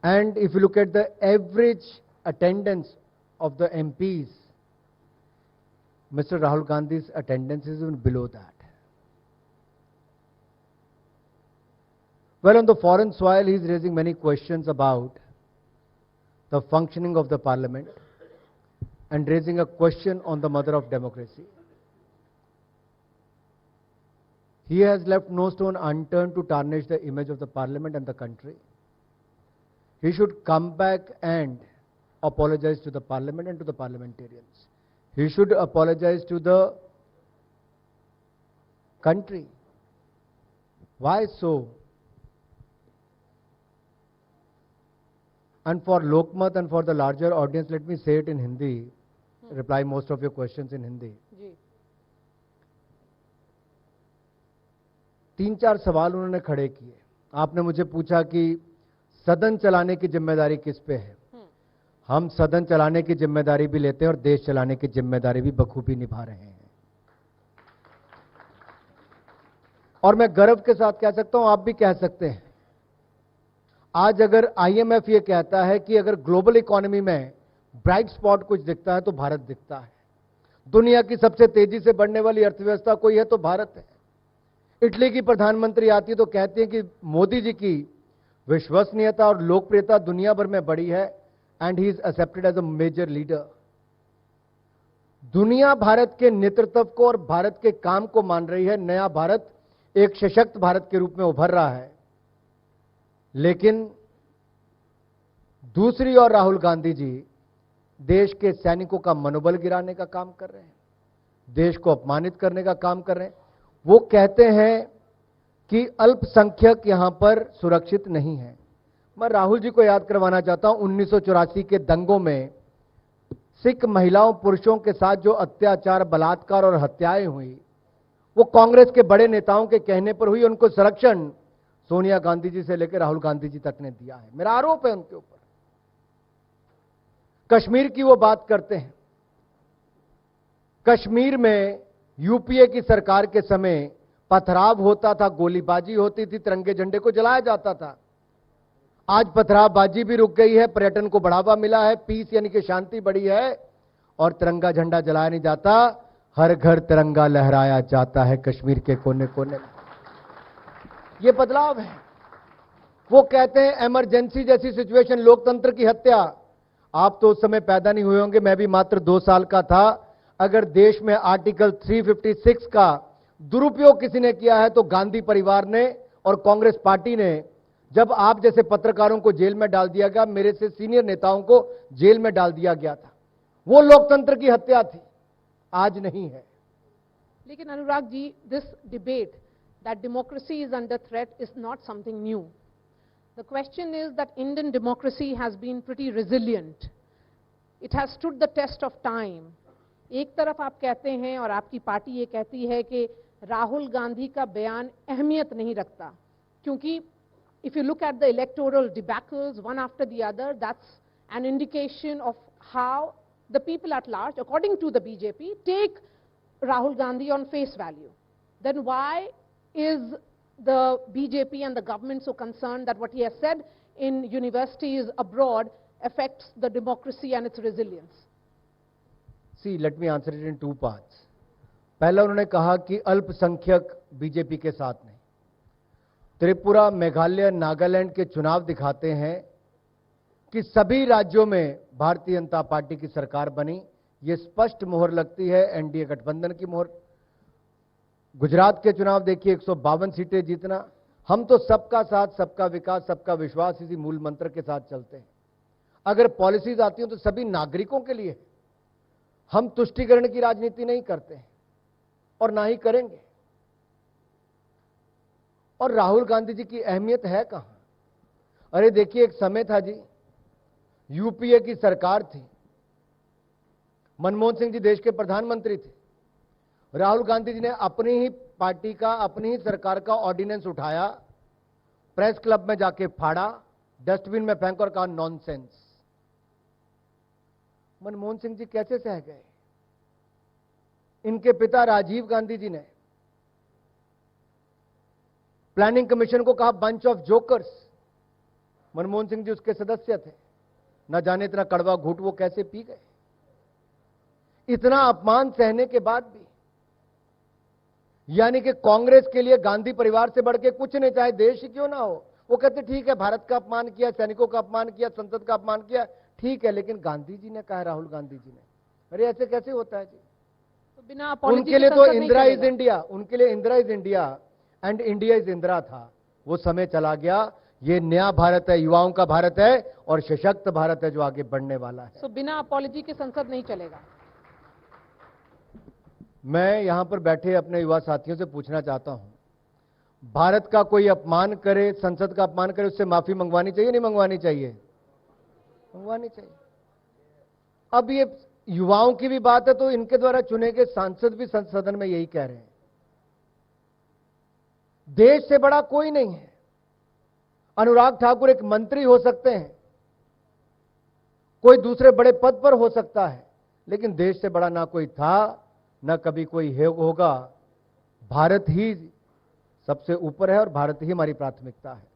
And if you look at the average attendance of the MPs, Mr. Rahul Gandhi's attendance is even below that. Well, on the foreign soil, he is raising many questions about the functioning of the parliament and raising a question on the mother of democracy. He has left no stone unturned to tarnish the image of the parliament and the country. He should come back and apologize to the parliament and to the parliamentarians. He should apologize to the country. Why so? And for Lokmat and for the larger audience, let me say it in Hindi. Reply most of your questions in Hindi. जी. 3-4 सवाल उन्होंने खड़े किए. आपने मुझे पूछा कि सदन चलाने की जिम्मेदारी किस पे है. हम सदन चलाने की जिम्मेदारी भी लेते हैं और देश चलाने की जिम्मेदारी भी बखूबी निभा रहे हैं. और मैं गर्व के साथ कह सकता हूं, आप भी कह सकते हैं. आज अगर IMF ये कहता है कि अगर ग्लोबल इकोनॉमी में ब्राइट स्पॉट कुछ दिखता है तो भारत दिखता है. दुनिया की सबसे तेजी से बढ़ने वाली अर्थव्यवस्था कोई है तो भारत है. इटली की प्रधानमंत्री आती है तो कहती है कि मोदी जी की विश्वसनीयता और लोकप्रियता दुनिया भर में बढ़ी है and he is accepted as a major leader. दुनिया भारत के नेतृत्व को और भारत के काम को मान रही है. नया भारत एक सशक्त भारत के रूप में उभर रहा है. लेकिन दूसरी ओर राहुल गांधी जी देश के सैनिकों का मनोबल गिराने का काम कर रहे हैं, देश को अपमानित करने का काम कर रहे हैं. वो कहते हैं कि अल्पसंख्यक यहां पर सुरक्षित नहीं है. मैं राहुल जी को याद करवाना चाहता हूं 1984 के दंगों में सिख महिलाओं पुरुषों के साथ जो अत्याचार, बलात्कार और हत्याएं हुई, वो कांग्रेस के बड़े नेताओं के कहने पर हुई. उनको संरक्षण सोनिया गांधी जी से लेकर राहुल गांधी जी तक ने दिया है. मेरा आरोप है उनके ऊपर. कश्मीर की वो बात करते हैं. कश्मीर में यूपीए की सरकार के समय पथराव होता था, गोलीबाजी होती थी, तिरंगे झंडे को जलाया जाता था. आज पथरावबाजी भी रुक गई है, पर्यटन को बढ़ावा मिला है, पीस यानी कि शांति बढ़ी है और तिरंगा झंडा जलाया नहीं जाता. हर घर तिरंगा लहराया जाता है कश्मीर के कोने कोने में. ये बदलाव है. वो कहते हैं इमरजेंसी जैसी सिचुएशन, लोकतंत्र की हत्या. आप तो उस समय पैदा नहीं हुए होंगे, मैं भी मात्र 2 साल का था. अगर देश में आर्टिकल 356 का दुरुपयोग किसी ने किया है तो गांधी परिवार ने और कांग्रेस पार्टी ने. जब आप जैसे पत्रकारों को जेल में डाल दिया गया, मेरे से सीनियर नेताओं को जेल में डाल दिया गया था, वो लोकतंत्र की हत्या थी, आज नहीं है. लेकिन Anurag ji, this debate that democracy is under threat is not something new. The question is that Indian democracy has been pretty resilient. It has stood the test of time. एक तरफ आप कहते हैं और आपकी पार्टी ये कहती है कि राहुल गांधी का बयान अहमियत नहीं रखता, क्योंकि if you look at the electoral debacles one after the other, that's an indication of how the people at large, according to the BJP, take Rahul Gandhi on face value. Then why is the BJP and the government so concerned that what he has said in universities abroad affects the democracy and its resilience? See, let me answer it in 2 parts. पहला उन्होंने कहा कि अल्पसंख्यक BJP के साथ नहीं. त्रिपुरा, मेघालय, नागालैंड के चुनाव दिखाते हैं कि सभी राज्यों में भारतीय जनता पार्टी की सरकार बनी. ये स्पष्ट मोहर लगती है एनडीए गठबंधन की मोहर. गुजरात के चुनाव देखिए, 152 सीटें जीतना. हम तो सबका साथ, सबका विकास, सबका विश्वास इसी मूल मंत्र के साथ चलते हैं. अगर पॉलिसीज आती हो तो सभी नागरिकों के लिए. हम तुष्टीकरण की राजनीति नहीं करते हैं और ना ही करेंगे. और राहुल गांधी जी की अहमियत है कहां? अरे देखिए, एक समय था जी, यूपीए की सरकार थी, मनमोहन सिंह जी देश के प्रधानमंत्री थे. राहुल गांधी जी ने अपनी ही पार्टी का, अपनी ही सरकार का ऑर्डिनेंस उठाया, प्रेस क्लब में जाके फाड़ा, डस्टबिन में फेंक और कहा नॉनसेंस. मनमोहन सिंह जी कैसे सह गए? इनके पिता राजीव गांधी जी ने प्लानिंग कमीशन को कहा bunch of jokers. Manmohan Singh ji उसके सदस्य थे। न जाने इतना कड़वा घूंट वो कैसे पी गए। इतना अपमान सहने के बाद भी, यानी कि कांग्रेस के लिए गांधी परिवार से बढ़ के कुछ नहीं, चाहे देश ही क्यों ना हो। वो कहते ठीक है, भारत का अपमान किया, सैनिकों का अपमान किया, संसद का अपमान किया, ठीक है, लेकिन गांधी जी ने कहा, राहुल गांधी जी ने, अरे ऐसे कैसे होता है जी। तो बिना अपॉलजी उनके लिए तो इंदिरा इज इंडिया, उनके लिए Indira is India and India is Indira था। वो समय चला गया। ये नया भारत है, युवाओं का भारत है और सशक्त भारत है जो आगे बढ़ने वाला है। सो बिना अपॉलजी के संसद नहीं चलेगा। मैं यहां पर बैठे अपने युवा साथियों से पूछना चाहता हूं, भारत का कोई अपमान करे, संसद का अपमान करे, उससे माफी मंगवानी चाहिए नहीं मंगवानी चाहिए? मंगवानी चाहिए। अब ये युवाओं की भी बात है, तो इनके द्वारा चुने गए सांसद भी सदन में यही कह रहे हैं, देश से बड़ा कोई नहीं है। अनुराग ठाकुर एक मंत्री हो सकते हैं, कोई दूसरे बड़े पद पर हो सकता है, लेकिन देश से बड़ा ना कोई था, ना कभी कोई होगा। भारत ही सबसे ऊपर है और भारत ही हमारी प्राथमिकता है।